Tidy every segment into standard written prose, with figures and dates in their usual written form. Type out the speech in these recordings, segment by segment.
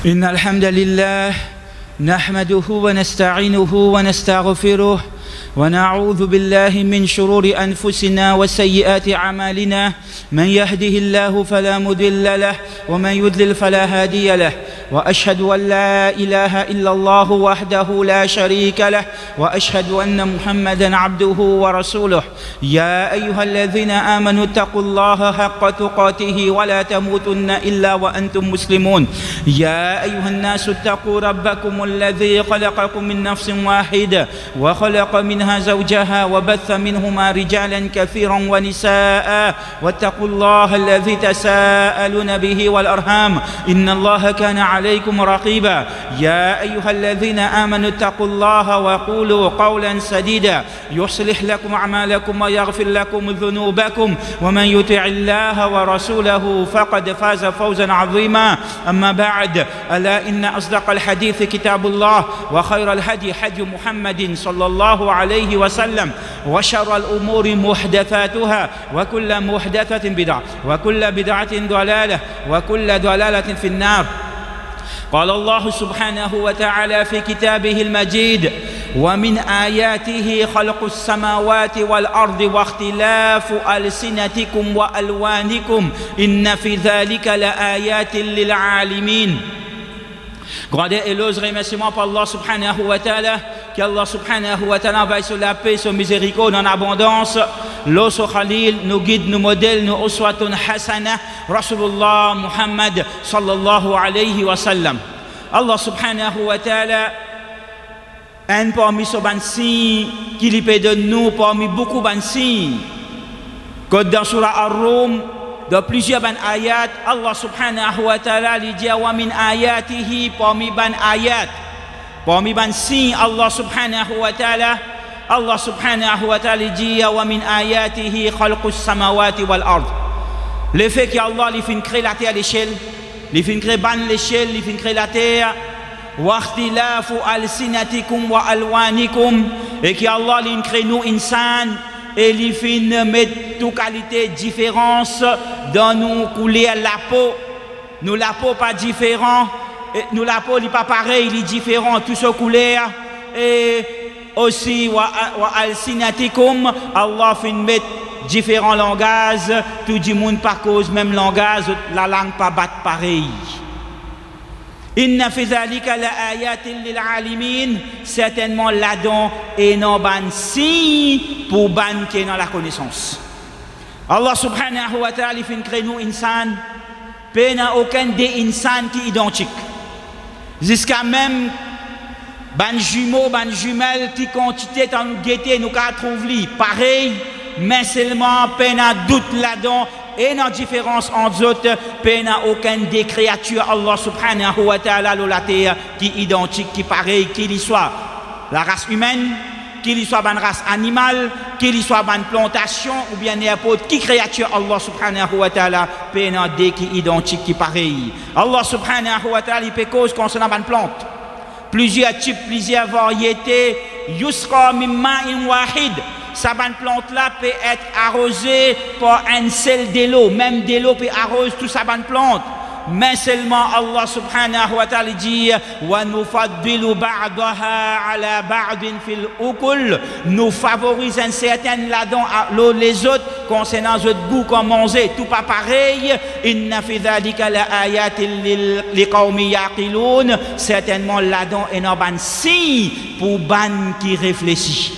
إن الحمد لله نحمده ونستعينه ونستغفره ونعوذ بالله من شرور أنفسنا وسيئات أعمالنا من يهده الله فلا مضل له ومن يضلل فلا هادي له وأشهد أن لا إله إلا الله وحده لا شريك له وأشهد أن محمدا عبده ورسوله يا أيها الذين آمنوا اتقوا الله حق تقاته ولا تموتن إلا وأنتم مسلمون يا أيها الناس اتقوا ربكم الذي خلقكم من نفس واحدة وخلق منها زوجها وبث منهما رجالا كثيرا ونساء واتقوا الله الذي تساءلون به والأرحام إن الله كان عليكم رقيبا يا أيها الذين آمنوا اتقوا الله وقولوا قولا سديدا يصلح لكم أعمالكم ويغفر لكم ذنوبكم ومن يطع الله ورسوله فقد فاز فوزا عظيما أما بعد ألا إن أصدق الحديث كتاب الله وخير الهدي هدي محمد صلى الله عليه وسلم وشر الأمور محدثاتها وكل محدثة بدعة وكل بدعة ضلالة وكل ضلالة في النار قال الله سبحانه وتعالى في كتابه المجيد ومن آياته خلق السماوات والأرض واختلاف ألسنتكم وألوانكم إن في ذلك لآيات للعالمين. Grande et éloge remerciement pour Allah subhanahu wa ta'ala, qu'Allah subhanahu wa ta'ala envoie sur la paix, sur miséricorde en abondance, l'eau sur Khalil, nous guide, nous modèle, nous uswatun hasana, Rasulullah Muhammad sallallahu alayhi wa sallam. Allah subhanahu wa ta'ala, un parmi ce ban signes qu'il y peut de nous, parmi beaucoup ban signes, que dans surah Ar-Rum, dans plusieurs ban ayat, Allah subhanahu wa ta'ala lui dit wa min ayatihi parmi ban ayat, parmi ban signes Allah subhanahu wa ta'ala dit wa min ayatihi khalqus samawati wal ard. Le fait qu'Allah lui fait créer la terre à l'échelle, lui fait créer ban l'échelle, lui fait créer la terre, wa ikhtilafu alsinatikum wa alwanikum, et qu'Allah lui crée nous insan et lui fait mettre toute qualité différence dans nos couleurs la peau. Nous la peau pas différent, nous la peau n'est pas pareil, il est différent toutes ces couleurs. Et aussi wa alsinatikum, Allah fait mettre différents langages, tout le monde par cause même langage, la langue pas battre pareil. Inna fi dhalika la ayatin lil alimin, certainement là-dedans et non ban si pour ban qui est dans la connaissance. Allah subhanahu wa ta'ala fait créer nous insan, pe n'a aucun des insan qui identique. Jusqu'à même ban jumeaux, ban jumelles qui quantité dans nous guetter nous qu'a trouver pareil, mais seulement pe n'a doute là-dedans. Et la différence entre autres, il n'y a aucune des créatures Allah subhanahu wa ta'ala la terre qui est identique, qui est pareil, qu'il soit la race humaine, qu'il soit une race animale, qu'il soit une plantation ou bien n'importe qui créature Allah subhanahu wa ta'ala, il y a des qui est identique, qui est pareil. Allah subhanahu wa ta'ala il peut cause concernant une plante. Plusieurs types, plusieurs variétés, yusra mimma'in wahid. Sa plante là peut être arrosée par un seul de l'eau, même de l'eau peut arroser toute sa plante. Mais seulement Allah subhanahu wa ta'ala dit wa nufaddilu ba'daha ala ba'din fil ukul, nous favorisons certaines là-dedans les autres concernant les autres goûts qu'on manger, tout pas pareil. Inna fi dhalika la ayatin liqawmi yaqilun, certainement là-dedans et non ban si pour ban qui réfléchit.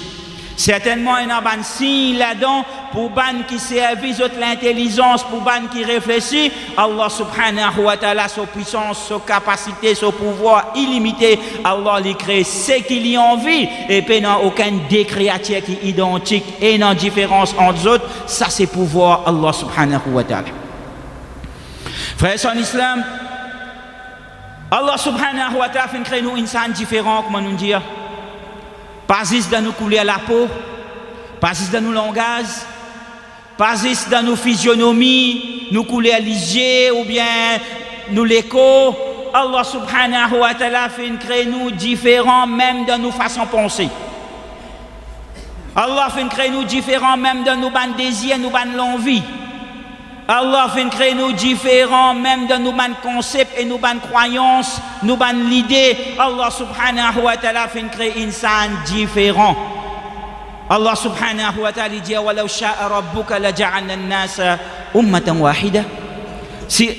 Certainement, il y a un signe là-dedans pour ban qui servit l'intelligence, pour ban qui réfléchit. Allah subhanahu wa ta'ala, sa puissance, sa capacité, son pouvoir illimité. Allah lui crée ce qu'il y a envie. Et puis, il n'y a aucun des créatures qui est identique et non différence entre eux. Ça, c'est pouvoir Allah subhanahu wa ta'ala. Frères en islam, Allah subhanahu wa ta'ala fait créer nous insan différents, comment nous dire. Pas juste dans nos couleurs la peau, pas juste dans nos langages, pas juste dans nos physionomies, nos couleurs légères ou bien nous l'écho. Allah subhanahu wa ta'ala fait créer nous différents même dans nos façons de penser. Allah fait créer nous différents même dans nos bandes désirs, nos bandes l'envie. Allah fait créer nous différents, même dans nos concepts et nos croyances, nos l'idée. Allah subhanahu wa ta'ala fait créer insan différent. Allah subhanahu wa ta'ala dit wa law sha'a rabbuka la ja'alna an-nasa ummatan wahida. Si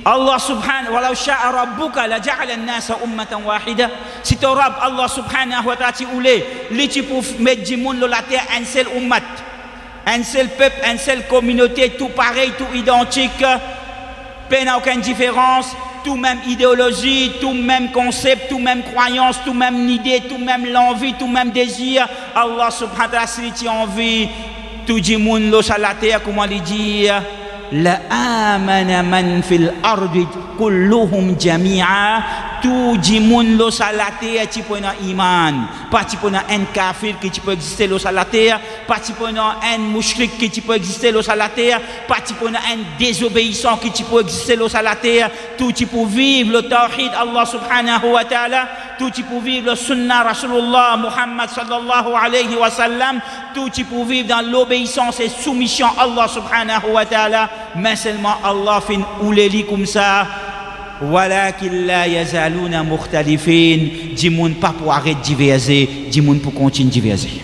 Allah subhanahu wa law sha'a rabbuka la ja'ala an-nasa ummatan wahida. Si ton Rabb Allah subhanahu wa ta'ala ti oulé, li ti pour mettre du monde la terre un seul ummat. Un seul peuple, une seule communauté, tout pareil, tout identique, pas aucune différence, tout même idéologie, tout même concept, tout même croyance, tout même idée, tout même l'envie, tout même désir. Allah subhanahu wa ta'ala, si tu as envie, tout le monde sur la terre, comment il dit, la amana man fil ardi kulluhum jami'a, tout le monde sur la terre, tu peux avoir iman, pas tu peux avoir un kafir qui peut exister sur la terre, pas tu peux avoir un mushrik qui peut exister sur la terre, pas tu peux avoir un désobéissant qui peut exister sur la terre, tout tu peux vivre le tawhid Allah subhanahu wa ta'ala, tout tu peux vivre le sunnah Rasulullah Muhammad sallallahu alayhi wa sallam, tout tu peux vivre dans l'obéissance et soumission Allah subhanahu wa ta'ala, mais seulement Allah fin ouleli comme ça. Walakin la yazaluna mukhtalifin, dit moun pas pour arrêter de diverser, dit moun pour continuer de diverser.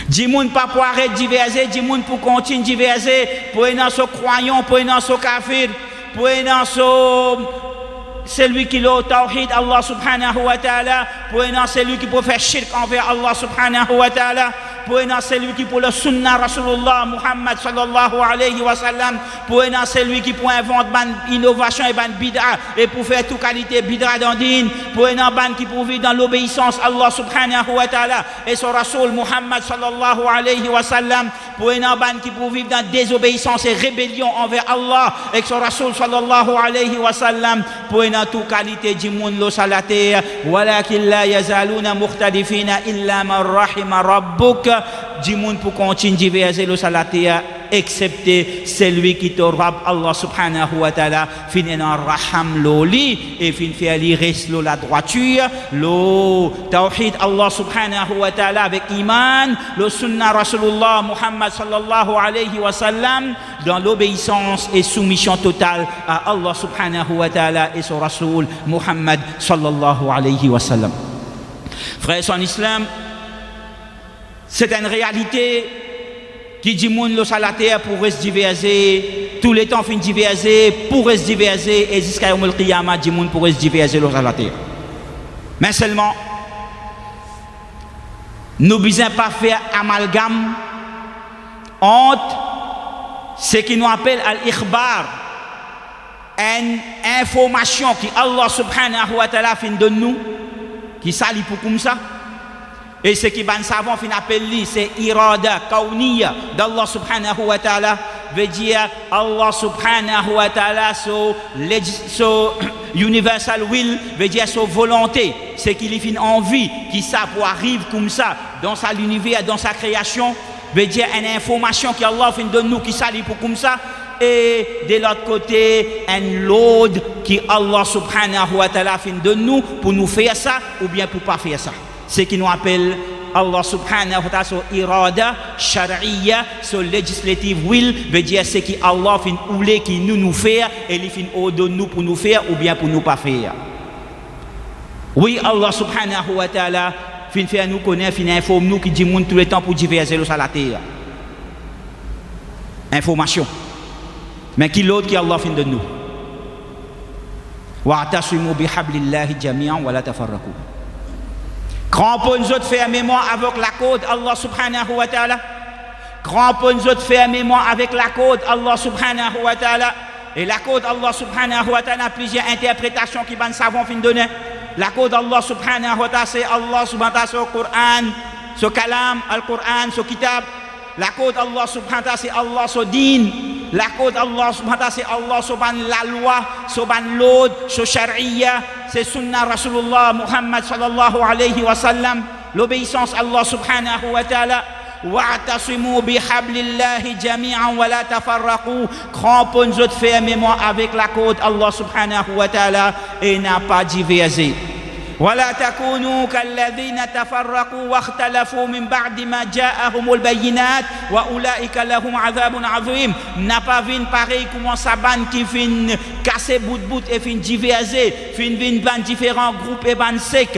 Dit moun pas pour arrêter de diverser, dit moun pour continuer de diverser, pour un so croyant, pour un so kafir, pour un so celui qui l'a tawhid Allah subhanahu wa ta'ala, pour un celui qui peut faire shirk envers Allah subhanahu wa ta'ala, pour un celui qui pour le sunnah Rasulullah Muhammad sallallahu alayhi wa sallam, pour un celui qui pour inventer ban innovation et ban bid'a et pour faire toute qualité bid'a dans din, pour un ban qui pour vivre dans l'obéissance Allah subhanahu wa ta'ala et son Rasul Muhammad sallallahu alayhi wa sallam, pour un ban qui pour vivre dans désobéissance et rébellion envers Allah et son Rasul sallallahu alayhi wa sallam, pour un toute qualité du monde lo salater, walakin la yazaluna mukhtalifina illa man rahima rabbuk, du monde pour continuer de diverser le salater, excepté celui qui te rab Allah subhanahu wa ta'ala finina raham loli et fin fait li reste la droiture le tawhid Allah subhanahu wa ta'ala avec iman, le sunnah Rasulullah Muhammad sallallahu alayhi wa sallam dans l'obéissance et soumission totale à Allah subhanahu wa ta'ala et son Rasul Muhammad sallallahu alayhi wa sallam. Frères en islam, c'est une réalité qui dit moun lo sur la terre pour rester diverser, tous les temps fin diverser, pour rester diverser, et jusqu'à yom al-qiyamah dit moun pour rester diverser lo sur la terre. Mais seulement, nous ne besoin pas faire amalgame entre ce qui nous appelle al-ikhbar, une information qui Allah subhanahu wa ta'ala fin de nous, qui s'allie pour comme ça. Et ce qui ban savant fin appelle lui, c'est irada kauniya d'Allah subhanahu wa ta'ala, veut dire Allah subhanahu wa ta'ala so universal will, veut dire so volonté, c'est qu'il y fin envie qui ça pour arriver comme ça dans sa l'univers, dans sa création, veut dire une information que Allah fin donne nous qui ça pour comme ça. Et de l'autre côté, un load qui Allah subhanahu wa ta'ala fin donne nous pour nous faire ça ou bien pour pas faire ça. Ce qui nous appelle Allah subhanahu wa ta'ala sur irada shar'iyya, sur legislative will, veut dire ce qui Allah fin oulé qui nous fait et il fin ordonne nous pour nous faire ou bien pour nous pas faire. Oui, Allah subhanahu wa ta'ala fin faire nous connaître, fin informe nous qui dit monde tout le temps pour diverser le salater. Information. Mais qui l'autre qui Allah fin de nous. Wa'tasimu bihablillahi jami'an wa la tafarraqu. Crampons-nous fermement avec la code Allah subhanahu wa ta'ala. Crampons-nous fermement avec la code Allah subhanahu wa ta'ala. Et la code Allah subhanahu wa ta'ala a plusieurs interprétations qui ban savant fin donner. La code Allah subhanahu wa ta'ala c'est Allah subhanahu wa ta'ala sur Coran, sur Kalam, Al-Quran, sur Kitab. La code Allah subhanahu wa ta'ala c'est Allah sur Din. La code Allah subhanahu wa ta'ala c'est Allah sur la loi, sur l'ordre, sur Sharia, c'est Sunnah Rasulullah Muhammad sallallahu alayhi wa sallam. L'obéissance à Allah subhanahu wa ta'ala. Wa'tasimu bihablillahi jami'an wa la tafarraqu. Crampons-nous fermement avec la code Allah subhanahu wa ta'ala et n'a pas diversé. ولا تكونوا كالذين تفرقوا واختلفوا من بعد ما جاءهم البينات وأولئك لهم عذاب عظيم. N'a pas vu pareil comment ça ban qui fin casser bout de bout et fin diverser, fin vin ban différents groupes et ban sec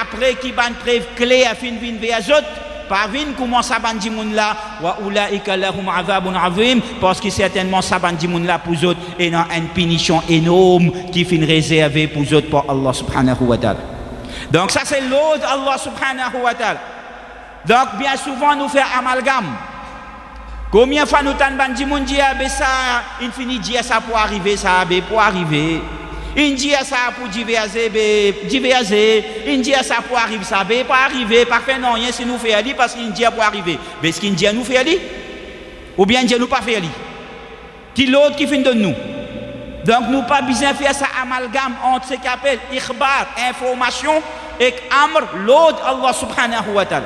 après qui ban preuve claire fin vin vers autres. Pas vin comment ça ban di moun là wa ulaika lahum azabun azim, parce que certainement ça ban di moun là pour autres et non une punition énorme qui fin réservée pour autres par Allah subhanahu wa ta'ala. Donc ça c'est l'autre Allah subhanahu wa ta'ala. Donc bien souvent nous fait amalgame. Combien de fois nous t'en ban di moun di ça il finit dire ça pour arriver, ça pour arriver. Il dit ça pour diverser, il dit ça pour arriver, ça pour arriver, parfait non, rien si nous fait ali parce qu'il dit pour arriver. Mais ce qu'il dit nous fait ali ou bien Dieu nous pas fait ali. Qui l'autre qui fait de nous. Donc nous pas besoin faire ça amalgame entre ce qu'on appelle ikhbar, information, et amr, l'autre Allah subhanahu wa ta'ala.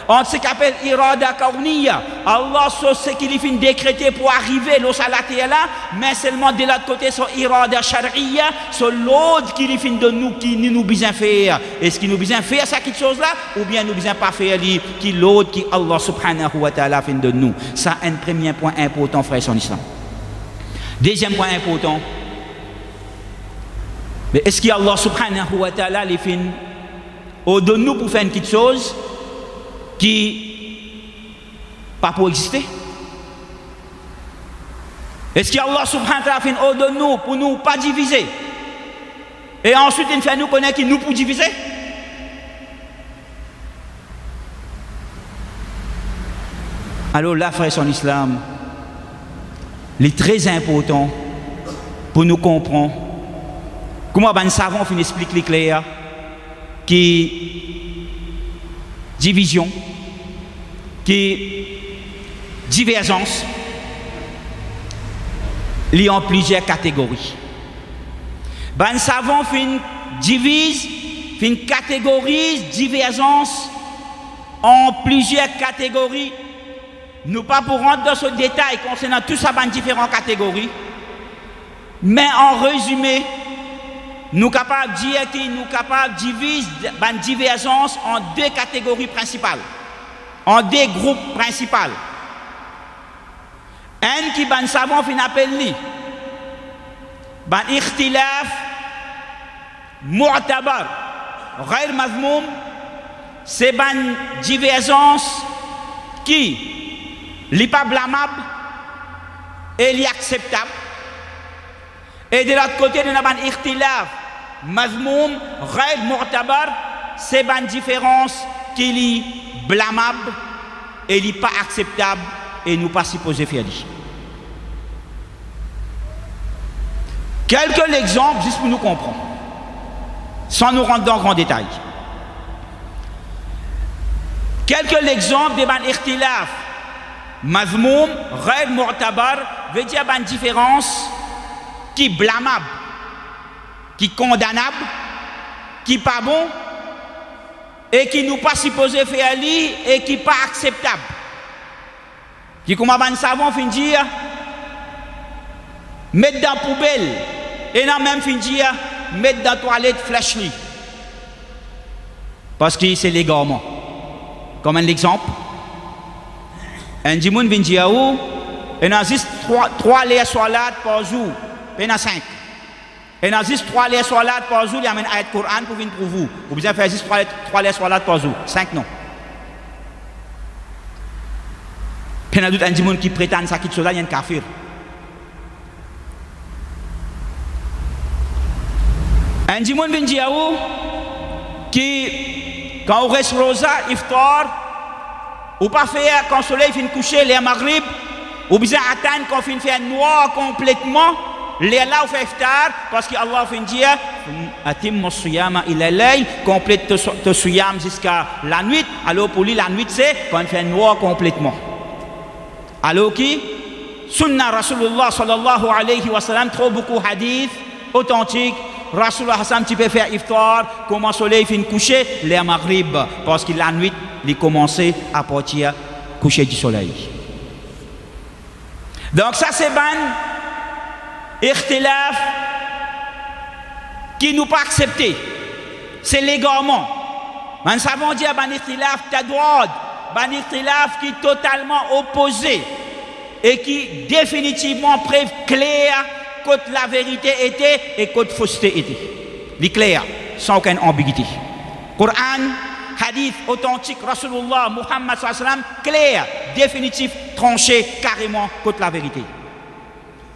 Entre ce qu'on appelle irada kauniya, Allah ce qu'il fait décréter pour arriver à la terre là, mais seulement de l'autre côté son irada shar'iyya, c'est l'autre qui fait de nous qui nous besoin faire. Est-ce qu'il nous besoin faire ça quelque chose là ou bien nous besoin pas faire lui qui l'autre qui Allah subhanahu wa ta'ala fait de nous. Ça un premier point important frère son islam. Deuxième point important. Mais est-ce que Allah subhanahu wa ta'ala les fait de nous pour faire quelque chose qui pas pour exister? Est-ce que Allah subhanahu wa ta'ala fait de nous pour nous pas diviser et ensuite il fait nous connaître qu'il nous pour diviser? Alors là frère son islam, il est très important pour nous comprendre comment ben savant fin explique clair qui division, qui divergence, il y a plusieurs catégories. Ben savant fin divise, fin catégorise divergence en plusieurs catégories. Nous pas pour rentrer dans ce détail concernant tout ça dans différentes catégories, mais en résumé, nous sommes capables de dire que nous sommes capables de diviser la divergence en deux catégories principales, en deux groupes principaux. Un qui ban savant fin appelle li ban ikhtilaf mu'tabar ghayr mazmoum, c'est ban divergence qui n'est pas blâmable et est acceptable. Et de l'autre côté, nous avons un ikhtilaf mazmoum, ghayr mu'tabar, c'est une différence qui est blâmable et n'est pas acceptable et nous pas supposé faire. Quelques exemples juste pour nous comprendre, sans nous rendre dans grand détail. Quelques exemples de ban ikhtilaf mazmoum, ghayr mu'tabar, veut dire une différence qui est blâmable, qui est condamnable, qui n'est pas bon et qui nous pas supposé faire ali et qui n'est pas acceptable. Qui comme un savant fin dire mettre dans la poubelle et non même fin dire mettre dans la toilette flashly parce que c'est légalement. Comme un exemple, un dimoun vient dire où il y a juste 3 laits salades par jour. Il y en a 5. Il y en a juste 3 laits salades par jour, il y a un ayat Coran pour venir pour vous. Vous besoin faire juste 3 laits salades par jour. 5 non. Il y en a d'autres gens qui prétendent ça, qui sont là, il y a un kafir. Un dimoun vient dire où qui, quand on reste rosa, iftar, ou pas faire quand le soleil finit de coucher, les maghrib, ou bien attendre quand il fait noir complètement. Les là on fait iftar parce que Allah fait dire atimmu siyama ila layl, complète ton siyam jusqu'à la nuit. Alors pour lui la nuit c'est quand il fait noir complètement. Alors qui sunna Rasulullah sallallahu alayhi wa sallam, trop beaucoup hadith authentiques. Rasulullah Hassan tu peux faire iftar comment le soleil finit de coucher les maghrib parce que la nuit il commençait à partir coucher du soleil. Donc ça c'est ban ikhtilaf qui nous pas accepté c'est l'égarement. Man savons dire ban ikhtilaf tadwad, ban ikhtilaf qui est totalement opposé et qui définitivement preuve claire que la vérité était et que la fausseté était. Il clair, sans aucune ambiguïté. Coran, hadith authentique, Rasulullah, Muhammad sallallahu alayhi wa sallam, clair, définitif, tranché carrément contre la vérité.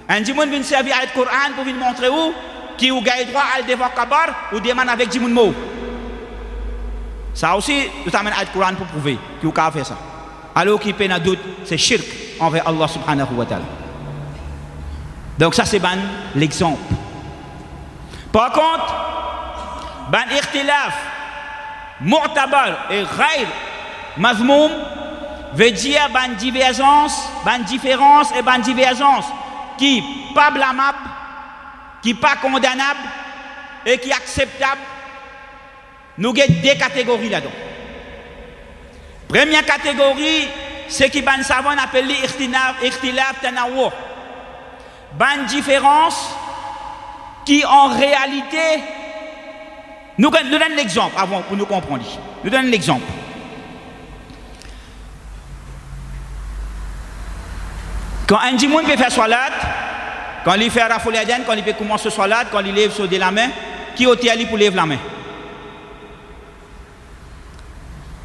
Un dimanche vient servir avec le Coran pour vous montrer où qui ou gagne droit à le devoir kabar ou demande avec dimanche mot. Ça aussi, nous t'amène avec le Coran pour prouver qui ou a fait ça. Alors qui peine à doute, c'est shirk envers Allah subhanahu wa ta'ala. Donc ça c'est ban l'exemple. Par contre, ban ikhtilaf mu'tabar et ghayr mazmoum veut dire ban divergence et ban divergence qui pas blâmable, qui pas condamnable et qui acceptable. Nous avons deux catégories là-dedans. Première catégorie, c'est qui ban savant appelé ikhtilaf tanawu. Ban différence qui en réalité nous donnons l'exemple avant pour nous comprendre. Nous donnons l'exemple. Quand un djimoun peut faire salat, quand il fait rafouliadienne, quand il peut commencer salat, quand il lève sur de la main, qui ôte ali pour lever la main?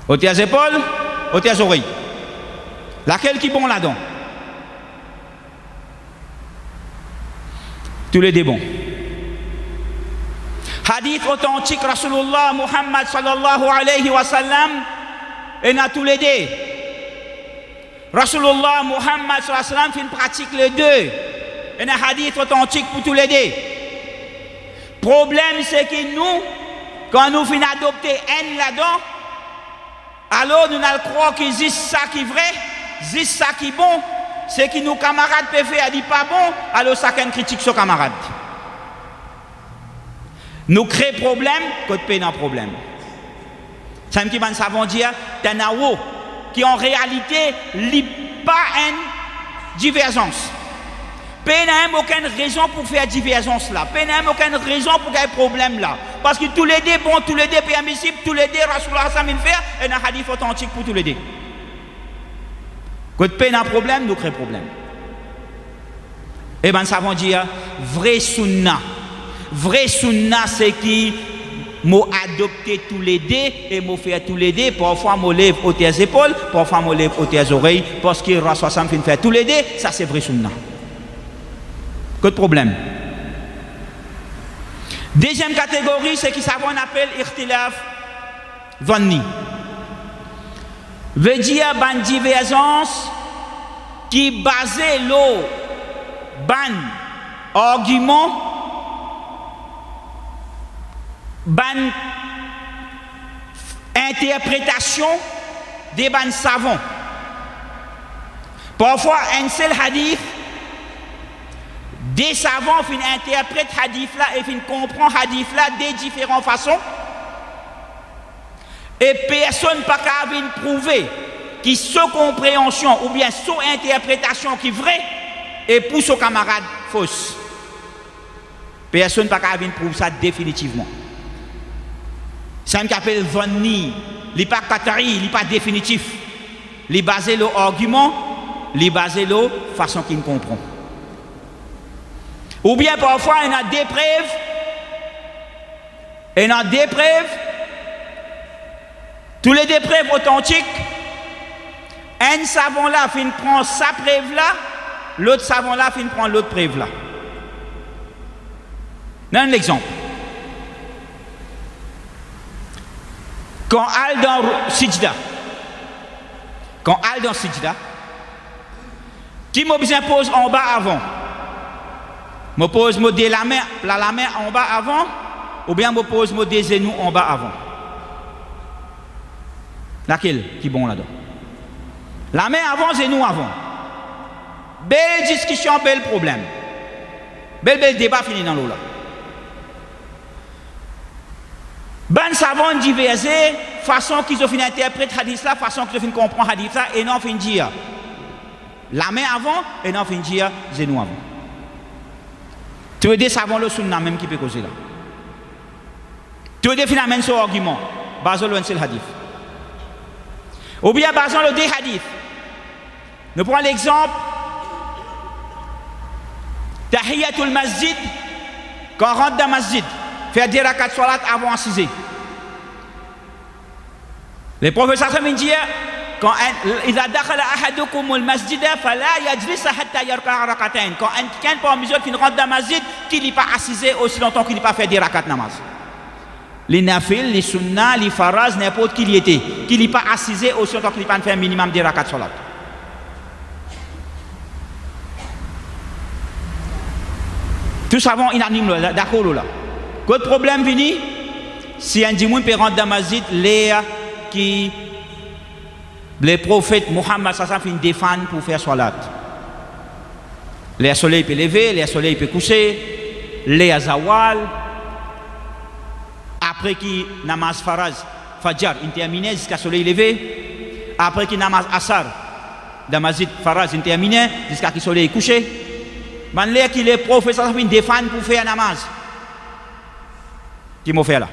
Ôte les épaules, ôte les oreilles. Laquelle qui est bon là-dedans? Tous les deux bons. Hadith authentique Rasulullah Muhammad sallallahu alayhi wa sallam et na tous les deux. Rasulullah Muhammad sallallahu alayhi wa sallam fait une pratique les deux. Et un hadith authentique pour tous les deux. Problème c'est que nous, quand nous finissons d'adopter un là-dedans, alors nous allons croire qu'il existe ça qui est vrai, existe ça qui est bon. C'est que nos camarades peuvent faire, dit pas bon, alors ça qu'un critique sur camarade. Nous créons problème, côté pays dans problème. C'est un qui va savons dire, tanawo, qui en réalité n'est pas une divergence. Pays n'a aucune raison pour faire divergence là. Pays n'a aucune raison pour qu'il y ait problème là. Parce que tous les deux bons, tous les deux permissibles, tous les deux Rasulullah sallallahu faire et un hadith authentique pour tous les deux. Quand pays n'a problème, nous créons problème. Et bien, nous savons dire, vrai sunna. Vrai sunna, c'est qui m'a adopté tous les deux et m'a fait tous les deux. Parfois, m'a lève aux tes épaules, parfois, m'a lève aux tes oreilles. Parce que Rasul sallallahu fait tous les deux, ça c'est vrai sunna. Quel problème? Deuxième catégorie, c'est qui savons on appelle ikhtilaf vanni. Veut dire ban divergence qui basé l'eau ban argument ban interprétation des ban savants. Parfois un seul hadith des savants fin interprètent hadith là et fin comprend hadith là de différentes façons. Et personne pas capable de prouver qui sa compréhension ou bien sa interprétation qui est vraie et pour son camarade fausse. Personne pas capable de prouver ça définitivement. C'est un qui appelle vanni, il n'est pas katari, il n'est pas définitif. Il est basé sur l'argument, il est basé sur la façon qu'il comprend. Ou bien parfois il y a des preuves, tous les deux preuves authentiques, un savant là fin prend sa preuve là, l'autre savant là fin prend l'autre preuve là. Donne l'exemple. Quand al dans Sijda, qui m'a besoin pose en bas avant? Me pose modèle la main en bas avant, ou bien me pose modèle genou en bas avant? Laquelle qui est bon là-dedans? La main avant, genou avant. Belle discussion, bel problème. Bel débat fini dans l'eau là. Ben savant diverser, façon qu'ils ont fini interpréter hadith là, façon qu'ils ont fini comprendre hadith là, et non fin dire la main avant, et non fin dire genou avant. Tu veux dire savant le sunna même qui peut causer là. Tout définit même son argument. Basé sur le hadith. Ou bien basé sur le deux hadiths. Nous prenons l'exemple. Tahiyatul masjid. Quand on rentre dans le masjid, faire 10 rakats salat avant assiser. Les professeurs me disent quand إذا دخل أحدكم المسجد فلا يجلس حتى يركع ركعتين. Quand quelqu'un parmi eux qui rentre dans le masjid, qu'il n'est pas assisé aussi longtemps qu'il n'est pas fait 10 rakats namaz. Les nafil, les sunnah, les faraz, n'importe qui y était, qu'il n'est pas assisé aussi longtemps qu'il n'est pas fait un minimum 10 rakats salat. Tout ça va unanime là, d'accord là. Quel problème vient si un dimoun peut rentrer dans le masjid, qui les prophètes Muhammad sallallahu alayhi wa sallam défendent pour faire salat. Le soleil peut lever, le soleil peut coucher, le zawal. Après qu'il namaz faraz, fajr, interminé jusqu'à le soleil levé. Après qu'il namaz asar, damazid faraz, interminé jusqu'à le soleil couché. Man l'air qu'il est prophète sallallahu alayhi wa sallam défendent pour faire namaz. Qui m'a fait là?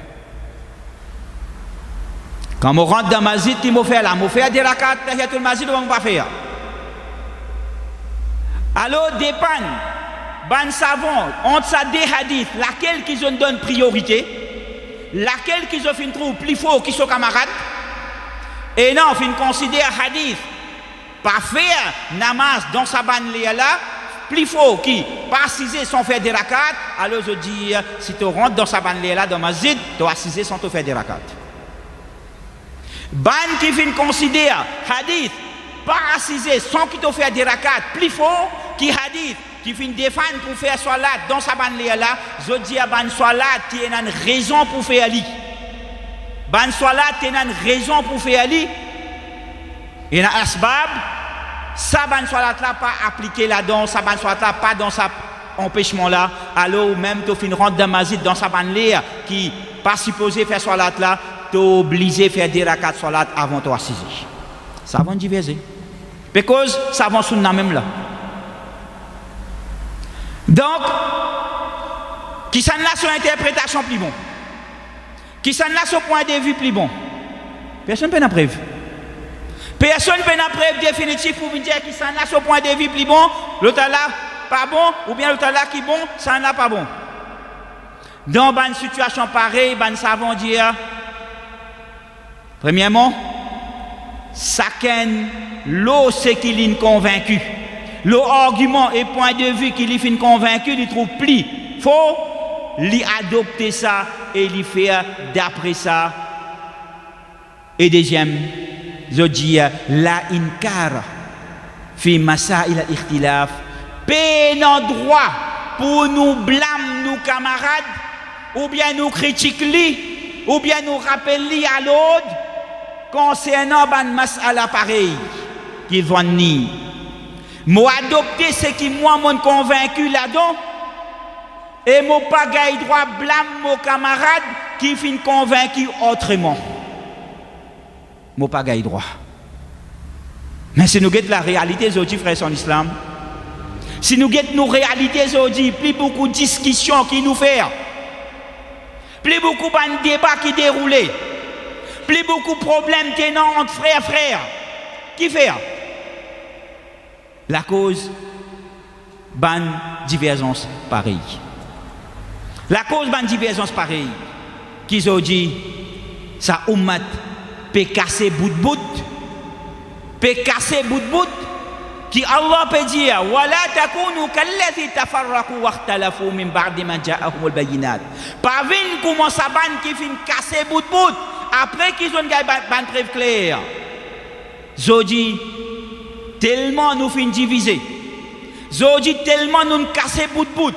Quand on rentre dans le masjid, qui m'a fait là? M'a fait des rakats, tahiyatul masjid, ou on va faire? Alors, dépend, ban savant, entre ça des hadiths, laquelle qu'ils ont donné priorité, laquelle qu'ils ont fait une troupe plus fort qu'ils sont camarades, et non, fin considère hadith, pas faire namaz dans sa ban là, plus fort qui pas assiser sans faire des rakats, alors je dis, si tu rentres dans sa ban là, dans le masjid, tu dois assiser sans te faire des rakats. Ban qui vient considérer hadith pas assisé sans qu'il te fait des rakats plus fort qui hadith qui vient défendre pour faire salat dans sa ban là je dis à ban salat qui a une raison pour faire ali ban salat qui a une raison pour faire ali et na asbab sa ban salat là pas appliqué là-dedans sa ban salat là pas dans sa empêchement là alors même tu fin rentre dans masjid dans sa ban là qui pas supposé faire salat là obligé de faire des rakats salat avant de assiser. Ça va diverser. Parce que ça va sunna même là. Donc, qui s'en a son interprétation plus bon? Qui s'en a son point de vue plus bon? Personne ne peut en preuve. Personne ne peut en preuve définitive pour me dire qui s'en a son point de vue plus bon, l'autre là pas bon, ou bien l'autre là qui bon, ça n'a pas bon. Dans une situation pareille, ben savons dire premièrement, chacun l'eau c'est qu'il est convaincu. L'argument et point de vue qu'il est convaincu, il trouve plus faux, il adopter ça et il fait d'après ça. Et deuxième, je dis la inkar fi masail al-ikhtilaf. Pas droit pour nous blâmer nos camarades ou bien nous critiquer ou bien nous rappeler à l'autre concernant ban mas'ala pareil qui vont ni moi adopter ce qui moi m'ont convaincu là-dedans et moi pas gagne droit blâme mon camarade qui fin convaincu autrement moi pas gagne droit mais si nous guettons la réalité aujourd'hui frères en islam si nous guettons nos réalités aujourd'hui plus beaucoup de discussions qui nous fait plus beaucoup de débats qui déroulent plus beaucoup de problèmes tenant entre frères. Qui fait? La cause, ban divergence pareille. La cause, ban divergence pareille. Qui ont dit, ça ummat peut casser bout de bout. Peut casser bout de bout. Qui Allah peut dire, wala takunu kallati tafarraqu wa ikhtalafu min ba'di ma ja'ahumul bayyinat. Pas vin comment ça ban qui fin casser bout de bout. Après qu'ils ont gagné ban preuve claire, Zodi tellement nous fin diviser, Zodi tellement nous casser bout de bout,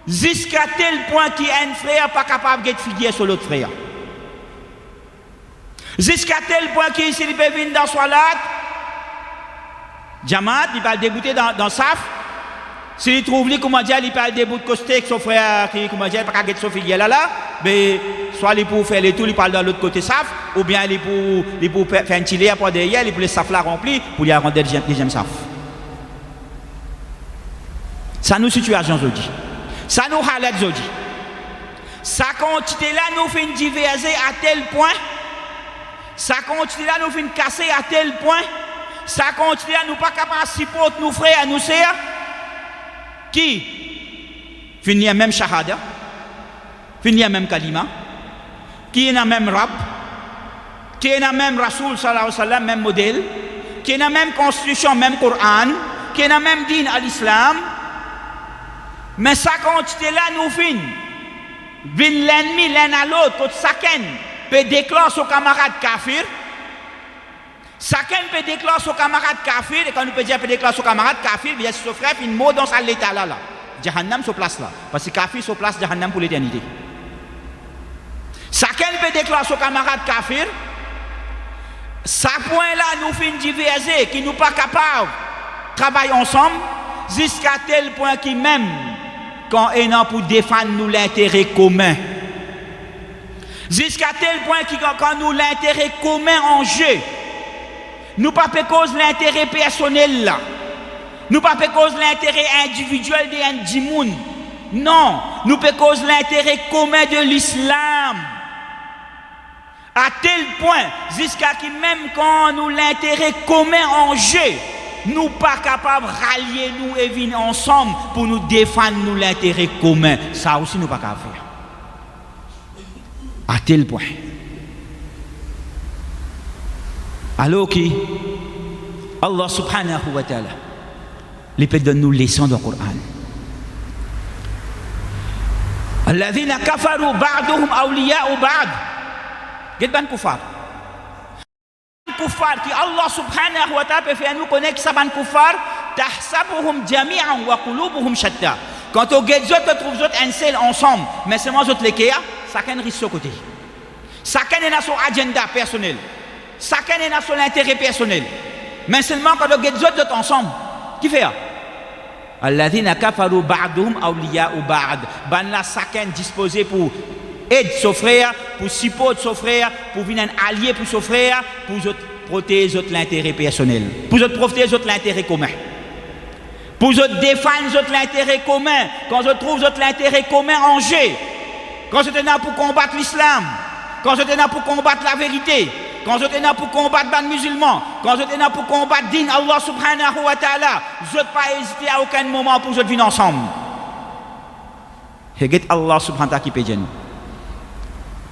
jusqu'à tel point qu'un frère pas capable de figuer sur l'autre frère, jusqu'à tel point qu'il s'il peut venir dans salat, Jamaat il va le débuter dans saf. S'il trouve lui comment dire il parle des bouts de costé avec son frère qui comment dire pas qu'être son fille là mais soit il pour faire les tout il parle dans l'autre côté saf ou bien il pour faire un tiler après derrière il pour les saf là rempli pour lui rendre deuxième saf. Ça nous situation aujourd'hui. Ça nous halat aujourd'hui. sa quantité là nous fait diverser à tel point, sa quantité là nous fait casser à tel point, sa quantité là nous pas capable de supporter nous frères, nous sœurs, qui finit même shahada, finit même kalima, qui est dans même rab, qui est dans même Rasoul sallallahu alayhi wa sallam, même modèle, qui est dans même constitution, même Coran, qui est dans même din à l'islam, mais sa quantité là nous finit. Vin l'ennemi l'un à l'autre, quand chacun peut déclarer son camarade kafir, chacun peut déclarer son camarade kafir, et quand nous peut dire peut déclarer son camarade kafir, il y a son frère, une mot dans sa l'état là. Jahannam sur place là, parce que kafir sur place Jahannam pour l'éternité. Chacun peut déclarer son camarade kafir, ce point là nous fait diverser, qui nous pas capables de travailler ensemble, jusqu'à tel point qui même quand on a pour défendre nous l'intérêt commun. Jusqu'à tel point que quand nous l'intérêt commun en jeu, nous pas cause l'intérêt personnel là. Nous pas cause l'intérêt individuel des individus. Non, nous cause l'intérêt commun de l'islam. À tel point, jusqu'à qui même quand nous l'intérêt commun en jeu, nous pas capables de rallier nous et venir ensemble pour nous défendre nous l'intérêt commun. Ça aussi nous pas capables de faire. À tel point. Alors que Allah subhanahu wa ta'ala il peut donner nous leçons dans le Coran. Alladhina kafaru ba'duhum awliya'u ba'd. Qu'est-ce que kufar? Kuffar qui Allah subhanahu wa ta'ala peut faire nous connaître que ça ban kuffar tahsabuhum jami'an wa qulubuhum shatta. Quand on get autres trouve autres un seul ensemble mais seulement autres les kia chacun risque son côté, chacun a son agenda personnel, chacun a son intérêt personnel, mais seulement quand on get autres ensemble qui fait alladhina kafaru ba'duhum awliya'u ba'd, ban la chacun disposé pour aider son frère, pour supporter son frère, pour venir un allié pour son frère, pour protéger l'intérêt personnel, pour protéger l'intérêt commun, pour défendre l'intérêt commun, quand je trouve l'intérêt commun en jeu, quand je suis là pour combattre l'islam, quand je suis là pour combattre la vérité, quand je suis là pour combattre les musulmans, quand je suis là pour combattre din Allah subhanahu wa ta'ala, je ne vais pas hésiter à aucun moment pour venir ensemble. Et Allah subhanahu wa ta'ala qui peut dire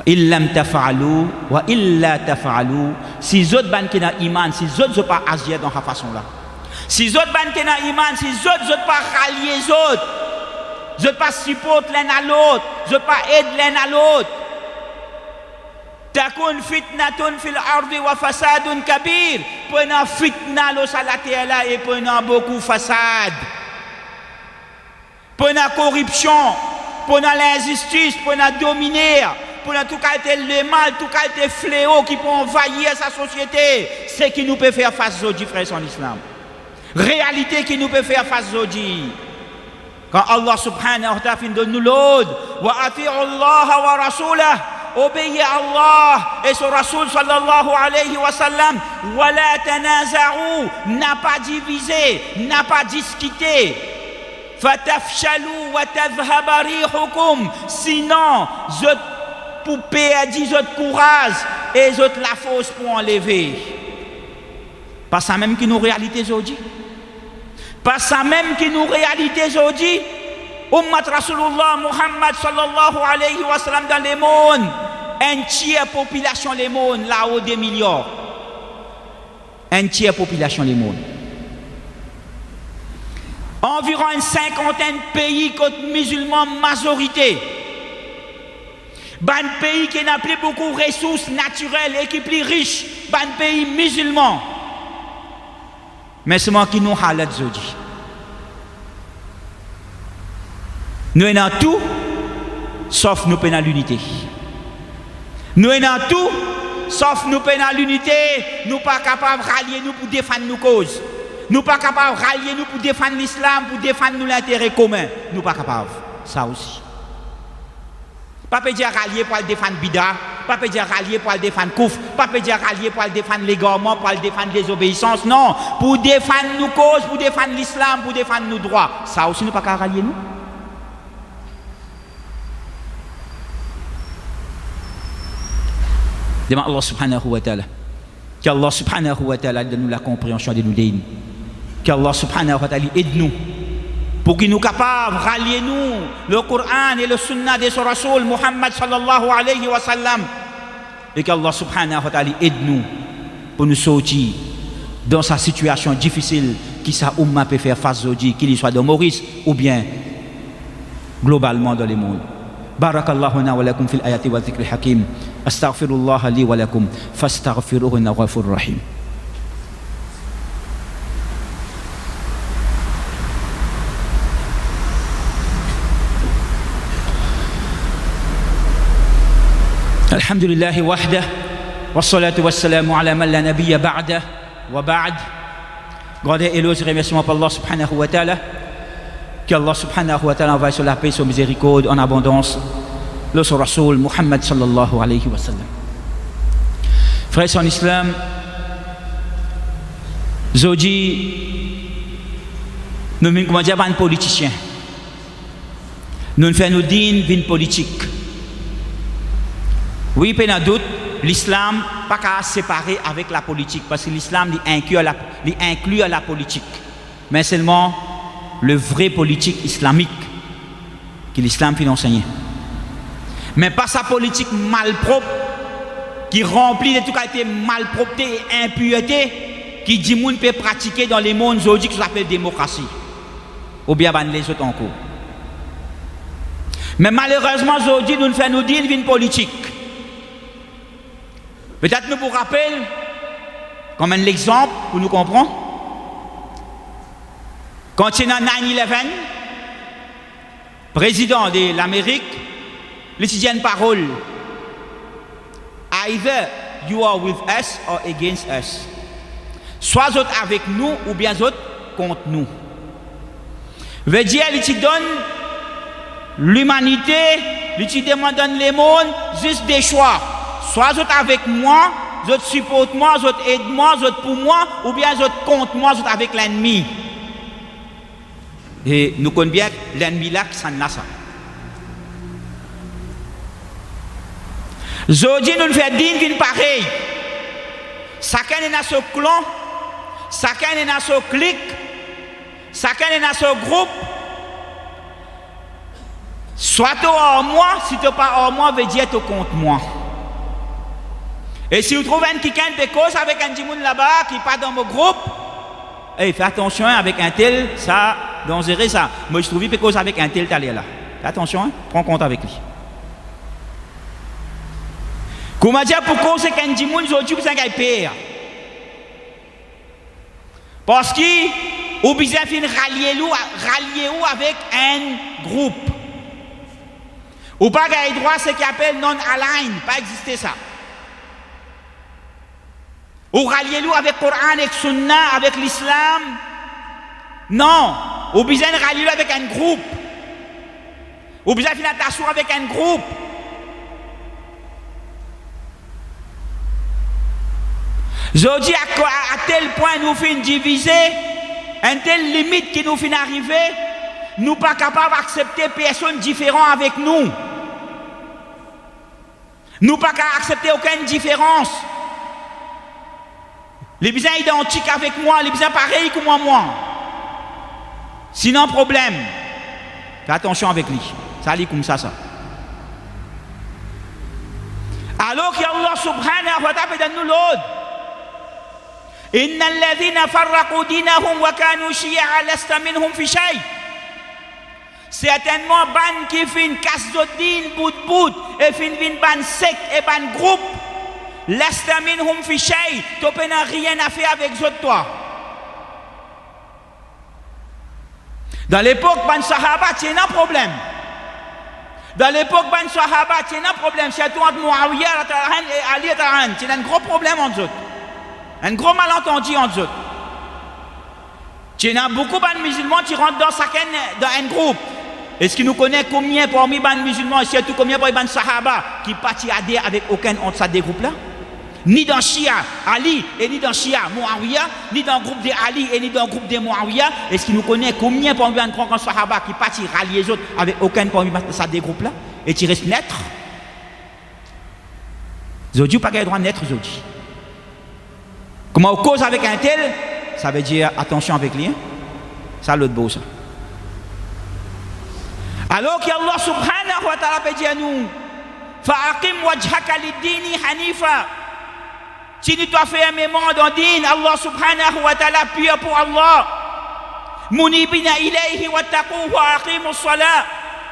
illam tafa'alu wa illa tafa'alu, si zot ban qui na iman, si zot pas agir dans cette façon là, si zot ban qui na iman, si zot pas rallier zot pas supporter l'un à l'autre, zot pas aider l'un à l'autre, takun fitnatun fil ardi wa fasadun kabir, prenant fitna lo sur la terre là et prenant beaucoup fasad, prenant corruption, prenant l'injustice, prenant dominer, pour tout qualité le mal, tout qualité fléau qui peut envahir sa société, c'est qui nous peut faire face aujourd'hui, frères en islam. Réalité qui nous peut faire face aujourd'hui. Quand Allah subhanahu wa ta'ala donne nous l'ordre, wa ati'u Allah wa rasulah, obéissez à Allah et son Rasoul sallallahu alayhi wa sallam, wa la tanaza'u, n'a pas divisé, n'a pas discuté. Fatafshalu wa tadhhaba rihukum, sinon je pour perdre votre courage et votre la force pour enlever. Pas ça même qui nous réalité aujourd'hui. Pas ça même qui nous réalité aujourd'hui. Ummat Rasulullah Muhammad sallallahu alayhi wa sallam dans le monde, un tiers population le monde, là-haut des milliards. Un tiers population le monde. Environ une cinquantaine de pays contre musulmans majorité. Un pays qui n'a plus beaucoup de ressources naturelles et qui est plus riche, un pays musulman. Mais c'est moi qui nous halat aujourd'hui. Nous avons tout, sauf nous penons l'unité. Nous avons tout, sauf nous penons l'unité. Nous ne sommes pas capables de rallier nous pour défendre nos causes. Nous ne sommes pas capables de rallier nous pour défendre l'islam, pour défendre l'intérêt commun. Nous ne sommes pas capables. Ça aussi. Pas peut dire rallier pour défendre Bida, pas peut dire rallier pour défendre Kouf, pas peut dire rallier pour défendre l'égarement, pour défendre les obéissances, non, pour défendre nos causes, pour défendre l'islam, pour défendre nos droits. Ça aussi, nous pas qu'à rallier nous. Demande Allah subhanahu wa ta'ala. Qu'Allah subhanahu wa ta'ala donne-nous la compréhension de nous dignes. Qu'Allah subhanahu wa ta'ala aide-nous pour qu'il nous capable de rallier nous le Coran et le Sunna de son Rasoul Muhammad sallallahu alayhi wa sallam. Et qu'Allah subhanahu wa ta'ala aide-nous pour nous sortir dans sa situation difficile qui sa umma peut faire face aujourd'hui, qu'il soit dans Maurice ou bien globalement dans le monde. بارك الله لنا ولكم في الآيات والذكر الحكيم أستغفر الله لي ولكم فاستغفروه إنه غفور رحيم الحمد لله وحده والصلاة والسلام على من لا نبي بعده وبعد Grande éloge et remerciement pour Allah subhanahu wa ta'ala. Qu'Allah subhanahu wa ta'ala envoie sur la paix, sur la miséricorde en abondance le son Rasoul Muhammad sallallahu alayhi wa sallam. Frères en islam, aujourd'hui, nous ne sommes pas politiciens. Nous ne faisons digne d'une politique. Oui, pas de doute, l'islam n'a pas à séparer avec la politique parce que l'islam inclut la politique. Mais seulement le vrai politique islamique que l'islam fait enseigner. Mais pas sa politique malpropre qui remplit de toute qualité malpropreté et impureté qui dit qu'on peut pratiquer dans les mondes aujourd'hui qui s'appelle démocratie. Ou bien les autres encore. Mais malheureusement aujourd'hui nous faisons nous dire une politique. Peut-être nous vous rappelons comme un exemple pour nous comprendre. Quand il y a 9/11, président de l'Amérique, il dit une parole. Either you are with us or against us. Soit vous êtes avec nous ou bien vous êtes contre nous. Veut dire, il te donne l'humanité, il te demande le monde juste des choix. Soit vous êtes avec moi, vous êtes supporte moi, vous êtes aide moi, vous êtes pour moi, ou bien vous êtes contre moi, vous êtes avec l'ennemi. Et nous connaissons bien l'ennemi là qui s'en a ça. Aujourd'hui, nous faisons digne pareil. Chacun est dans ce clan, chacun est dans ce clique, chacun est dans ce groupe. Soit tu es hors moi, si tu n'es pas hors moi, veut dire tu es contre moi. Et si vous trouvez quelqu'un de cause avec un djimoun là-bas qui n'est pas dans mon groupe, hey, fais attention avec un tel, ça, dangereux ça. Moi je trouve qu'il cause avec un tel là. Fais attention, hein? Prends compte avec lui. Comment dire pourquoi c'est qu'un djimoun aujourd'hui vous avez peur? Parce qu'il ou besoin de rallier avec un groupe. Ou pas gagner droit ce qu'on appelle non-align, pas exister ça. Ou rallier-nous avec le Coran, avec le Sunna, avec l'Islam. Non. Ou besoin de rallier avec un groupe. Ou besoin de faire attention avec un groupe. Je dis à tel point nous finissons diviser, une telle limite qui nous finit arriver, nous ne sommes pas capables d'accepter personne différente avec nous. Nous ne sommes pas capables d'accepter aucune différence. Les besoins identiques avec moi, les besoins pareils que moi. Sinon, problème. Fais attention avec lui. Ça lit comme ça. Alors qu'Allah subhanahu wa ta'ala donne nous l'ordre. Inna alladhina farraqu dinahum wa kanu shi'a lasta minhum fi shay. Certainement, ban qui fin casse d'odine bout et fin ban secte et ban groupe. Lasta minhum fi shay, tu n'as rien à faire avec toi. Dans l'époque ban sahaba, tu as un problème. Dans l'époque ban sahaba, tu as un problème. Surtout entre Muawiyah et Ali, tu as un gros problème entre eux. Un gros malentendu entre eux. Tu as beaucoup de musulmans qui rentrent dans un groupe. Est-ce que nous connaissons combien parmi les musulmans, surtout combien parmi les sahaba qui partent adhérer avec aucun entre ces deux groupes-là? Ni dans Shia Ali et ni dans Shia Muawiyah, ni dans le groupe de Ali et ni dans le groupe de Muawiyah. Est-ce que nous connaissons combien parmi les grands sahaba qui partent rallier les autres avec aucun parmi ces deux groupes-là? Et qui restent naître? Zodi pas le droit d'être Zodi. Comment on cause avec un tel, ça veut dire attention avec lui. Hein? Ça l'autre beau ça. Alors qu'Allah subhanahu wa ta'ala peut dire à nous, fa'aqim wajhaka lid-dini hanifa. Si tu as fait un mémoire dans le din, Allah subhanahu wa ta'ala pure pour Allah. Munibina ilayhi wattaquhu wa aqimus salat.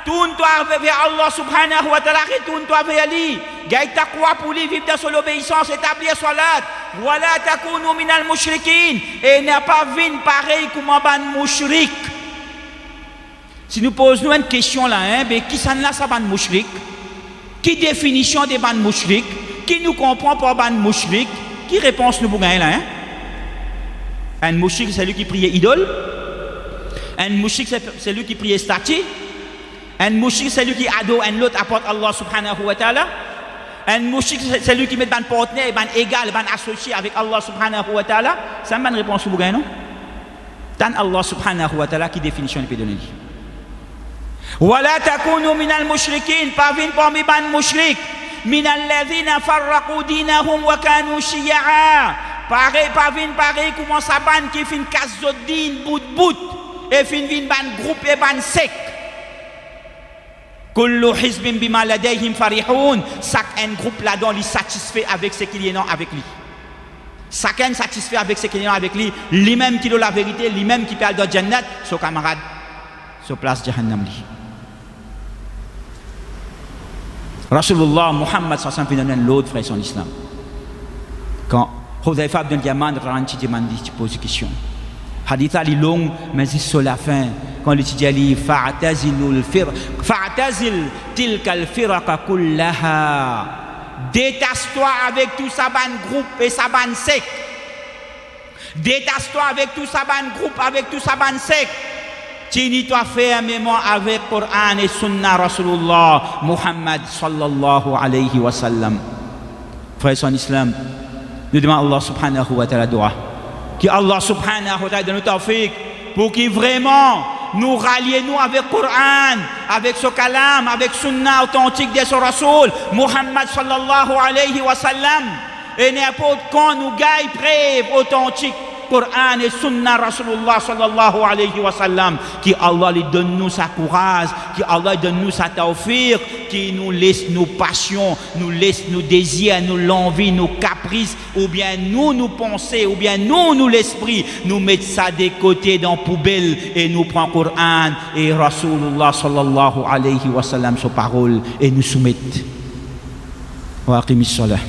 Tourne-toi vers Allah subhanahu wa ta'ala, retourne-toi vers lui. Gagne taqwa pour lui, vivre dans son obéissance, établir salat. Wala takunu minal mushrikin. Et n'a pas vu pareil comme un ban mushrik. Si nous posons une question là, hein, ben, qui s'en a ça ban mushrik? Qui définition des ban mushrik? Qui nous comprend par ban mushrik? Qui réponse nous pour gagner là, hein? Un mushrik c'est lui qui priait idole. Un mushrik c'est lui qui priait statue. Un mushrik c'est lui qui adore un autre apporte Allah subhanahu wa ta'ala. Un mushrik c'est lui qui met ban partenaire, ban égal, ban associé avec Allah subhanahu wa ta'ala. C'est une bonne réponse pour gagner, non? Tant Allah subhanahu wa ta'ala qui définition il peut donner. Wala takunu minal mushrikin, pas vin parmi ban mushrik. Minal ladhina farraqu dinahum wa kanu shiya'a. Pareil, pas vin pareil, comment ça ban qui fin casse din bout et fin vin ban groupe et ban sec. Kullu hizbin bima ladayhim farihun. Chaque groupe là-dedans il est satisfait avec ce qu'il y a avec lui. Chacun satisfait avec ce qu'il y a avec lui. Lui-même qui a la vérité, lui-même qui parle de Jannat, son camarade, sur place Jahannam li. Rasulullah Muhammad sallallahu alayhi wa sallam l'autre frère son islam. Quand Hudhayfa ibn al-Yaman rentre demande pose une question. Hadith ali long mais c'est sur la fin quand il dit ali fa'tazil tilka al-firqa kullaha. Détache-toi avec tout ça ban groupe et ça ban sec. Détache-toi avec tout ça ban groupe avec tout ça ban sec. Tiens-toi faire un mémoire avec Coran et Sunna Rasulullah Muhammad sallallahu alayhi wa sallam. Frères en islam, nous demandons Allah subhanahu wa ta'ala doa. Que Allah subhanahu wa ta'ala donne nous tawfiq pour qu'il vraiment nous rallier nous avec Coran, avec ce kalam, avec Sunna authentique de ce Rasul Muhammad sallallahu alayhi wa sallam. Et n'importe quand nous gagne preuve authentique Coran et Sunna Rasulullah sallallahu alayhi wa sallam, qui Allah lui donne nous sa courage, qui Allah donne nous sa tawfiq, qui nous laisse nos passions, nous laisse nos désirs, nous l'envie, nos caprices, ou bien nous penser, ou bien nous l'esprit, nous mettre ça de côté dans poubelle et nous prend Coran et Rasulullah sallallahu alayhi wa sallam sa parole et nous soumettre. Wa aqimis salah.